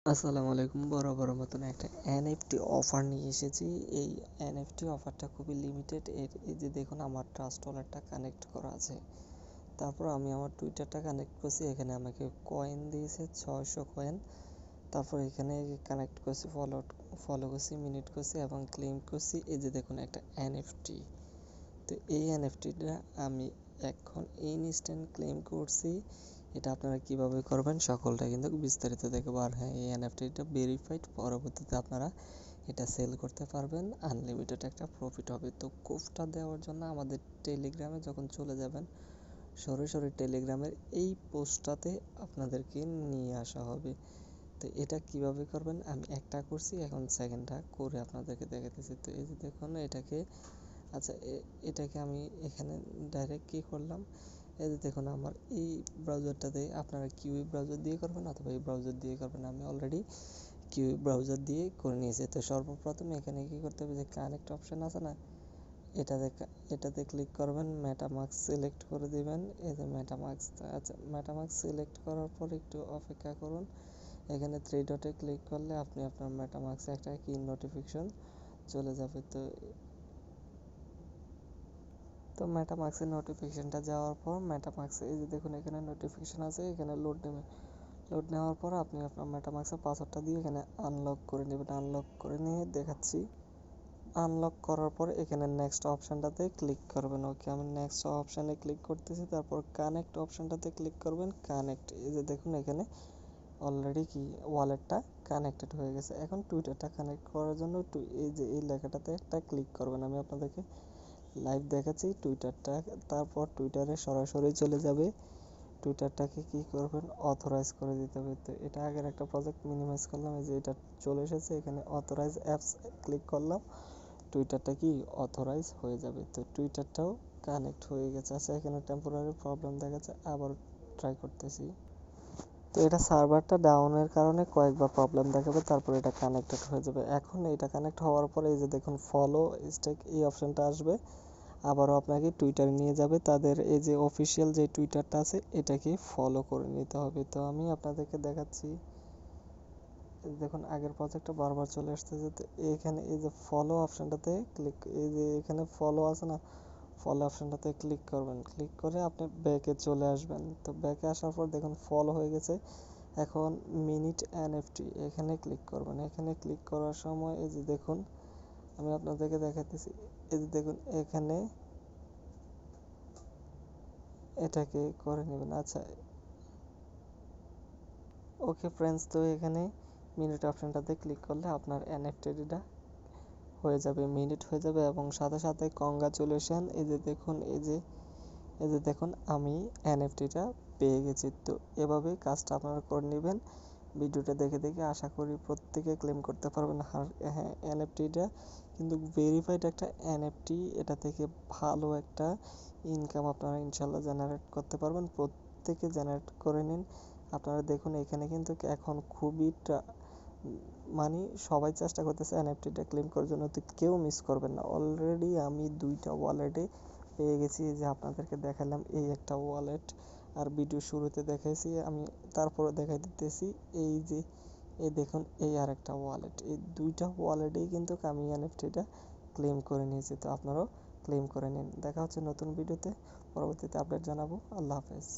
আসসালামু আলাইকুম। বরাবরের মতন একটা এনএফটি অফার নিয়ে এসেছি। এই এনএফটি অফারটা খুবই লিমিটেড। এই যে দেখুন আমার ট্রাস্ট ওয়ালেটটা কানেক্ট করা আছে। তারপর আমি আমার টুইটারটা কানেক্ট করছি, এখানে আমাকে কয়েন দিয়েছে 600 কয়েন। তারপর এখানে কানেক্ট করছি, ফলো করছি, মিনিট করছি এবং ক্লেম করছি। এই যে দেখুন একটা এনএফটি। তো এই এনএফটিটা আমি এখন ইনস্ট্যান্ট ক্লেম করছি। এটা আপনারা কিভাবে করবেন সকলটা কিন্তু বিস্তারিত দেখবো। আর হ্যাঁ, এই এনএফটিটা ভেরিফাইড, পরবর্তীতে আপনারা এটা সেল করতে পারবেন, আনলিমিটেড একটা প্রফিট হবে। তো কোডটা দেওয়ার জন্য আমাদের টেলিগ্রামে যখন চলে যাবেন, সরাসরি টেলিগ্রামের এই পোস্টটাতে আপনাদেরকে নিয়ে আসা হবে। তো এটা কিভাবে করবেন আমি একটা করছি, এখন সেকেন্ডটা করে আপনাদেরকে দেখাতেছি। তো এই যে দেখুন এটাকে, আচ্ছা এটাকে আমি এখানে ডাইরেক্ট কী করলাম, এই যে দেখুন আমার এই ব্রাউজারটাতে, আপনারা কিউই ব্রাউজার দিয়ে করবেন অথবা এই ব্রাউজার দিয়ে করবেন। আমি অলরেডি কিউই ব্রাউজার দিয়ে করে নিয়েছি। তো সর্বপ্রথম এখানে কী করতে হবে, যে কানেক্ট অপশান আছে না, এটাতে এটাতে ক্লিক করবেন, মেটামাস্ক সিলেক্ট করে দিবেন। এই যে মেটামাস্ক, আচ্ছা মেটামাস্ক সিলেক্ট করার পর একটু অপেক্ষা করুন। এখানে থ্রি ডটে ক্লিক করলে আপনি আপনার মেটামাস্কে একটা কি নোটিফিকেশন চলে যাবে। তো মেটামাস্কের নোটিফিকেশানটা যাওয়ার পর মেটামাস্কে এই যে দেখুন এখানে নোটিফিকেশান আছে, এখানে লোড নেবে। লোড নেওয়ার পর আপনি আপনার মেটামাস্কের পাসওয়ার্ডটা দিয়ে এখানে আনলক করে নেবেন। আনলক করে নিয়ে দেখাচ্ছি। আনলক করার পর এখানে নেক্সট অপশানটাতে ক্লিক করবেন। ওকে, আমি নেক্সট অপশানে ক্লিক করতেছি। তারপর কানেক্ট অপশানটাতে ক্লিক করবেন। কানেক্ট, এই যে দেখুন এখানে অলরেডি কি ওয়ালেটটা কানেক্টেড হয়ে গেছে। এখন টুইটারটা কানেক্ট করার জন্য এই যে এই লেখাটাতে একটা ক্লিক করবেন। আমি আপনাদেরকে লাইভ দেখাচ্ছি টুইটারটা। তারপর টুইটারে সরাসরি চলে যাবে। টুইটারটাকে কি করবেন, অথরাইজ করে দিতে হবে। তো এটা আগের একটা প্রজেক্ট মিনিমাইজ করলাম, এই যে এটা চলে এসেছে, এখানে অথরাইজ অ্যাপস ক্লিক করলাম, টুইটারটা কি অথরাইজ হয়ে যাবে। তো টুইটারটাও কানেক্ট হয়ে গেছে। আচ্ছা এখানে টেম্পোরারি প্রবলেম দেখাচ্ছে, আবার ট্রাই করতেছি। তো এটা সার্ভারটা ডাউনের কারণে কয়েকবার প্রবলেম দেখাবে, তারপর এটা কানেক্টেড হয়ে যাবে। এখন এটা কানেক্ট হওয়ার পরে এই যে দেখুন ফলো স্টেক এই অপশানটা আসবে, আবারও আপনাকে টুইটারে নিয়ে যাবে। তাদের এই যে অফিসিয়াল যে টুইটারটা আছে এটাকে ফলো করে নিতে হবে। তো আমি আপনাদেরকে দেখাচ্ছি, দেখুন আগের প্রজেক্টটা বারবার চলে আসছে। যে এখানে এই যে ফলো অপশানটাতে ক্লিক, এই যে এখানে ফলো আছে না, ফলো অপশানটাতে ক্লিক করবেন। ক্লিক করে আপনি ব্যাকে চলে আসবেন। তো ব্যাকে আসার পর দেখুন ফলো হয়ে গেছে। এখন মিনিট এনএফটি এখানে ক্লিক করবেন। এখানে ক্লিক করার সময় এই যে দেখুন আমি আপনাদেরকে দেখাতেছি, এই যে দেখুন এখানে এটাকে করে নেবেন। আচ্ছা ওকে ফ্রেন্ডস, তো এখানে মিনিট অপশানটাতে ক্লিক করলে আপনার এনএফটিটা হয়ে যাবে, মিনিট হয়ে যাবে এবং সাথে সাথে কংগ্রাচুলেশন। এই যে দেখুন আমি এনএফটিটা পেয়ে গেছি। তো এভাবেই কাজটা আপনারা করে নেবেন। ভিডিওটা দেখে দেখে আশা করি প্রত্যেকে ক্লেম করতে পারবেন। আর হ্যাঁ, এনএফটিটা কিন্তু ভেরিফাইড একটা এনএফটি, এটা থেকে ভালো একটা ইনকাম আপনারা ইনশাল্লাহ জেনারেট করতে পারবেন। প্রত্যেকে জেনারেট করে নিন। আপনারা দেখুন এখানে কিন্তু এখন খুবই মানে সবাই চেষ্টা করতেছে এনএফটিটা ক্লেম করার জন্য, তো কেউ মিস করবেন না। অলরেডি আমি 2টা ওয়ালেটে পেয়ে গেছি, যে আপনাদেরকে দেখালাম এই একটা ওয়ালেট, আর ভিডিও শুরুতে দেখাইছি আমি, তারপরে দেখাই দিতেছি এই যে এই দেখুন এই আর একটা ওয়ালেট। এই 2টা ওয়ালেটেই কিন্তু আমি এনএফটিটা ক্লেম করে নিয়েছি। তো আপনারাও ক্লেম করে নিন। দেখা হচ্ছে নতুন ভিডিওতে, পরবর্তীতে আপডেট জানাবো। আল্লাহ হাফেজ।